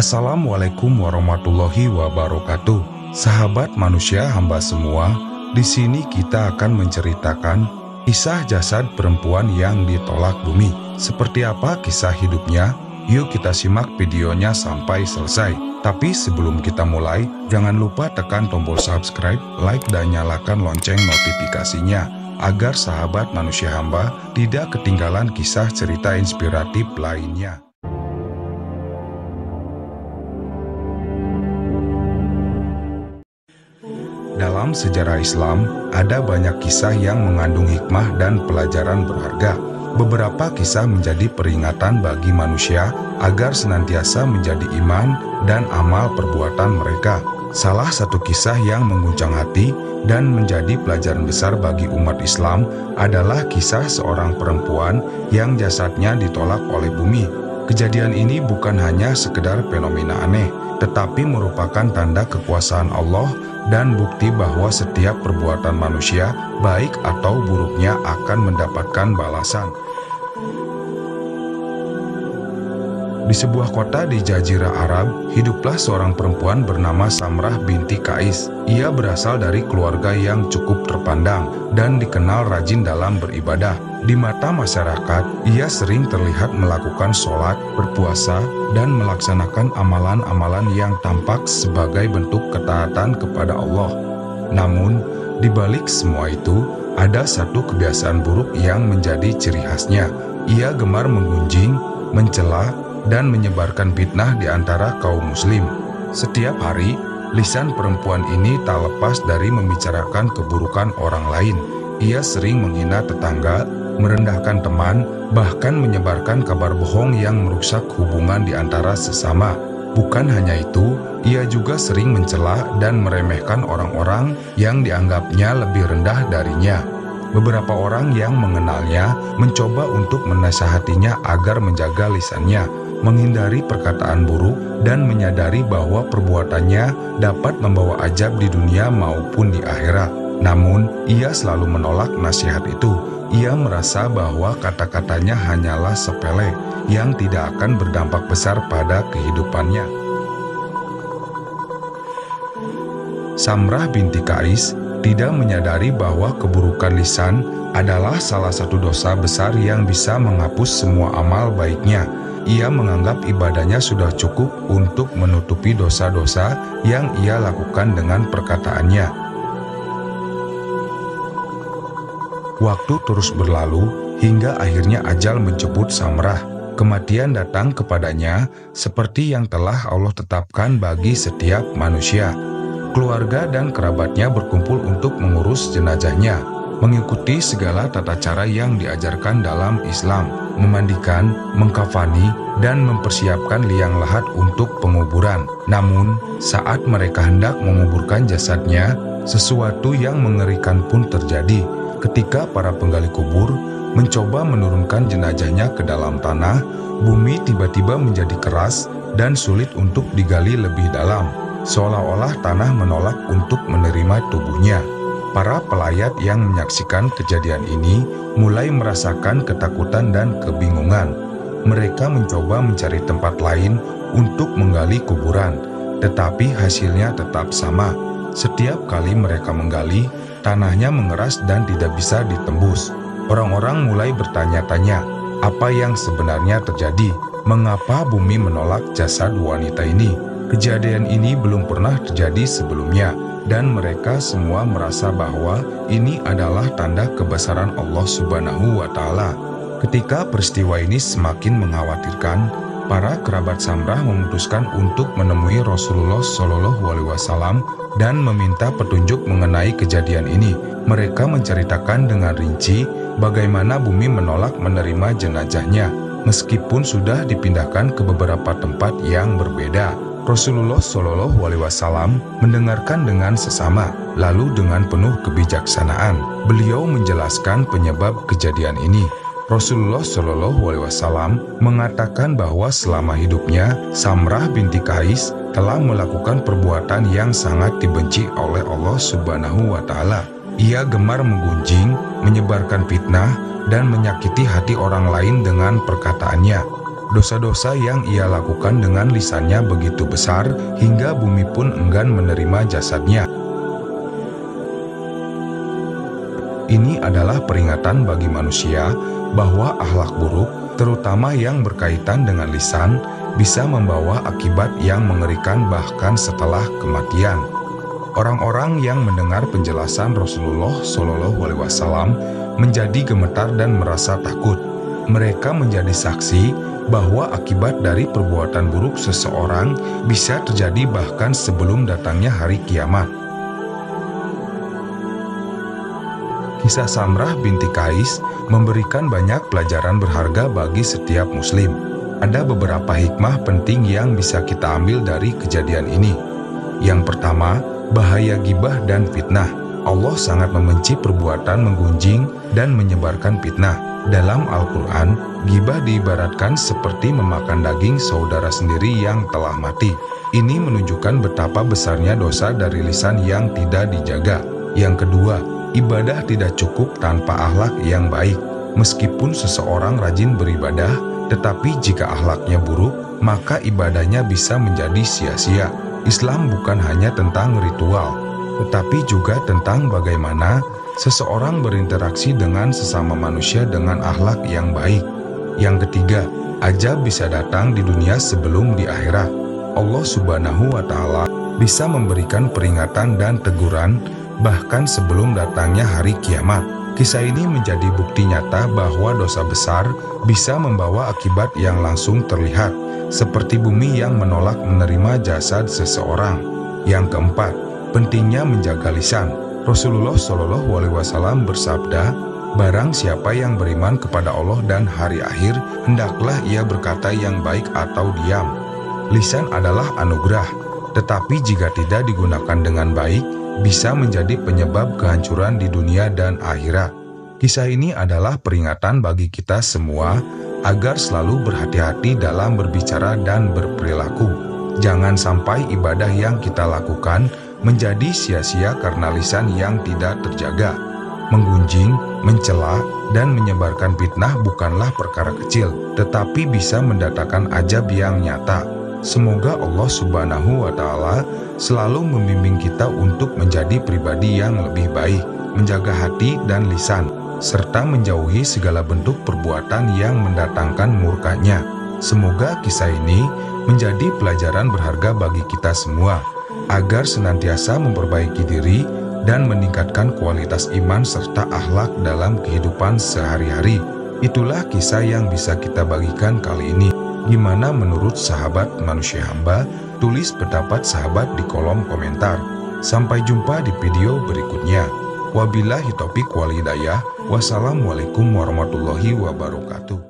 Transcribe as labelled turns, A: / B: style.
A: Assalamualaikum warahmatullahi wabarakatuh. Sahabat manusia hamba semua, di sini kita akan menceritakan kisah jasad perempuan yang ditolak bumi. Seperti apa kisah hidupnya? Yuk kita simak videonya sampai selesai. Tapi sebelum kita mulai, jangan lupa tekan tombol subscribe, like, dan nyalakan lonceng notifikasinya agar sahabat manusia hamba tidak ketinggalan kisah cerita inspiratif lainnya. Dalam sejarah Islam, ada banyak kisah yang mengandung hikmah dan pelajaran berharga. Beberapa kisah menjadi peringatan bagi manusia agar senantiasa menjadi iman dan amal perbuatan mereka. Salah satu kisah yang mengguncang hati dan menjadi pelajaran besar bagi umat Islam adalah kisah seorang perempuan yang jasadnya ditolak oleh bumi. Kejadian ini bukan hanya sekedar fenomena aneh, tetapi merupakan tanda kekuasaan Allah dan bukti bahwa setiap perbuatan manusia, baik atau buruknya, akan mendapatkan balasan. Di sebuah kota di Jazirah Arab, hiduplah seorang perempuan bernama Samrah binti Qais. Ia berasal dari keluarga yang cukup terpandang dan dikenal rajin dalam beribadah. Di mata masyarakat, ia sering terlihat melakukan sholat, berpuasa, dan melaksanakan amalan-amalan yang tampak sebagai bentuk ketaatan kepada Allah. Namun, di balik semua itu, ada satu kebiasaan buruk yang menjadi ciri khasnya. Ia gemar menggunjing, mencela, dan menyebarkan fitnah di antara kaum muslim. Setiap hari, lisan perempuan ini tak lepas dari membicarakan keburukan orang lain. Ia sering menghina tetangga, merendahkan teman, bahkan menyebarkan kabar bohong yang merusak hubungan di antara sesama. Bukan hanya itu, ia juga sering mencela dan meremehkan orang-orang yang dianggapnya lebih rendah darinya. Beberapa orang yang mengenalnya mencoba untuk menasihatinya agar menjaga lisannya, menghindari perkataan buruk, dan menyadari bahwa perbuatannya dapat membawa ajab di dunia maupun di akhirat. Namun, ia selalu menolak nasihat itu. Ia merasa bahwa kata-katanya hanyalah sepele yang tidak akan berdampak besar pada kehidupannya. Samrah binti Qais tidak menyadari bahwa keburukan lisan adalah salah satu dosa besar yang bisa menghapus semua amal baiknya. Ia menganggap ibadahnya sudah cukup untuk menutupi dosa-dosa yang ia lakukan dengan perkataannya. Waktu terus berlalu hingga akhirnya ajal menjemput Samrah. Kematian datang kepadanya seperti yang telah Allah tetapkan bagi setiap manusia. Keluarga dan kerabatnya berkumpul untuk mengurus jenazahnya, mengikuti segala tata cara yang diajarkan dalam Islam, memandikan, mengkafani, dan mempersiapkan liang lahat untuk penguburan. Namun, saat mereka hendak menguburkan jasadnya, sesuatu yang mengerikan pun terjadi. Ketika para penggali kubur mencoba menurunkan jenazahnya ke dalam tanah, bumi tiba-tiba menjadi keras dan sulit untuk digali lebih dalam, seolah-olah tanah menolak untuk menerima tubuhnya. Para pelayat yang menyaksikan kejadian ini mulai merasakan ketakutan dan kebingungan. Mereka mencoba mencari tempat lain untuk menggali kuburan, tetapi hasilnya tetap sama. Setiap kali mereka menggali, tanahnya mengeras dan tidak bisa ditembus. Orang-orang mulai bertanya-tanya, apa yang sebenarnya terjadi? Mengapa bumi menolak jasad wanita ini? Kejadian ini belum pernah terjadi sebelumnya, dan mereka semua merasa bahwa ini adalah tanda kebesaran Allah Subhanahu wa Ta'ala. Ketika peristiwa ini semakin mengkhawatirkan, para kerabat Samrah memutuskan untuk menemui Rasulullah SAW dan meminta petunjuk mengenai kejadian ini. Mereka menceritakan dengan rinci bagaimana bumi menolak menerima jenazahnya, meskipun sudah dipindahkan ke beberapa tempat yang berbeda. Rasulullah SAW mendengarkan dengan sesama, lalu dengan penuh kebijaksanaan, beliau menjelaskan penyebab kejadian ini. Rasulullah SAW mengatakan bahwa selama hidupnya, Samrah binti Qais telah melakukan perbuatan yang sangat dibenci oleh Allah Subhanahu wa Ta'ala. Ia gemar menggunjing, menyebarkan fitnah, dan menyakiti hati orang lain dengan perkataannya. Dosa-dosa yang ia lakukan dengan lisannya begitu besar hingga bumi pun enggan menerima jasadnya. Ini adalah peringatan bagi manusia bahwa akhlak buruk, terutama yang berkaitan dengan lisan, bisa membawa akibat yang mengerikan bahkan setelah kematian. Orang-orang yang mendengar penjelasan Rasulullah Shallallahu Alaihi Wasallam menjadi gemetar dan merasa takut. Mereka menjadi saksi bahwa akibat dari perbuatan buruk seseorang bisa terjadi bahkan sebelum datangnya hari kiamat. Kisah Samrah binti Qais memberikan banyak pelajaran berharga bagi setiap muslim. Ada beberapa hikmah penting yang bisa kita ambil dari kejadian ini. Yang pertama, bahaya ghibah dan fitnah. Allah sangat membenci perbuatan menggunjing dan menyebarkan fitnah. Dalam Al-Quran, ghibah diibaratkan seperti memakan daging saudara sendiri yang telah mati. Ini menunjukkan betapa besarnya dosa dari lisan yang tidak dijaga. Yang kedua, ibadah tidak cukup tanpa akhlak yang baik. Meskipun seseorang rajin beribadah, tetapi jika akhlaknya buruk, maka ibadahnya bisa menjadi sia-sia. Islam bukan hanya tentang ritual, tetapi juga tentang bagaimana seseorang berinteraksi dengan sesama manusia dengan akhlak yang baik. Yang ketiga, ajab bisa datang di dunia sebelum di akhirat. Allah Subhanahu wa Ta'ala bisa memberikan peringatan dan teguran bahkan sebelum datangnya hari kiamat. Kisah ini menjadi bukti nyata bahwa dosa besar bisa membawa akibat yang langsung terlihat, seperti bumi yang menolak menerima jasad seseorang. Yang keempat, pentingnya menjaga lisan. Rasulullah Shallallahu Alaihi Wasallam bersabda, barang siapa yang beriman kepada Allah dan hari akhir, hendaklah ia berkata yang baik atau diam. Lisan adalah anugerah, tetapi jika tidak digunakan dengan baik, bisa menjadi penyebab kehancuran di dunia dan akhirat. Kisah ini adalah peringatan bagi kita semua agar selalu berhati-hati dalam berbicara dan berperilaku. Jangan sampai ibadah yang kita lakukan menjadi sia-sia karena lisan yang tidak terjaga. Menggunjing, mencela, dan menyebarkan fitnah bukanlah perkara kecil, tetapi bisa mendatangkan ajab yang nyata. Semoga Allah Subhanahu wa Ta'ala selalu membimbing kita untuk menjadi pribadi yang lebih baik, menjaga hati dan lisan, serta menjauhi segala bentuk perbuatan yang mendatangkan murka-Nya. Semoga kisah ini menjadi pelajaran berharga bagi kita semua, agar senantiasa memperbaiki diri dan meningkatkan kualitas iman serta akhlak dalam kehidupan sehari-hari. Itulah kisah yang bisa kita bagikan kali ini. Gimana menurut sahabat manusia hamba? Tulis pendapat sahabat di kolom komentar. Sampai jumpa di video berikutnya. Wabillahi taufiq wal hidayah. Wassalamualaikum warahmatullahi wabarakatuh.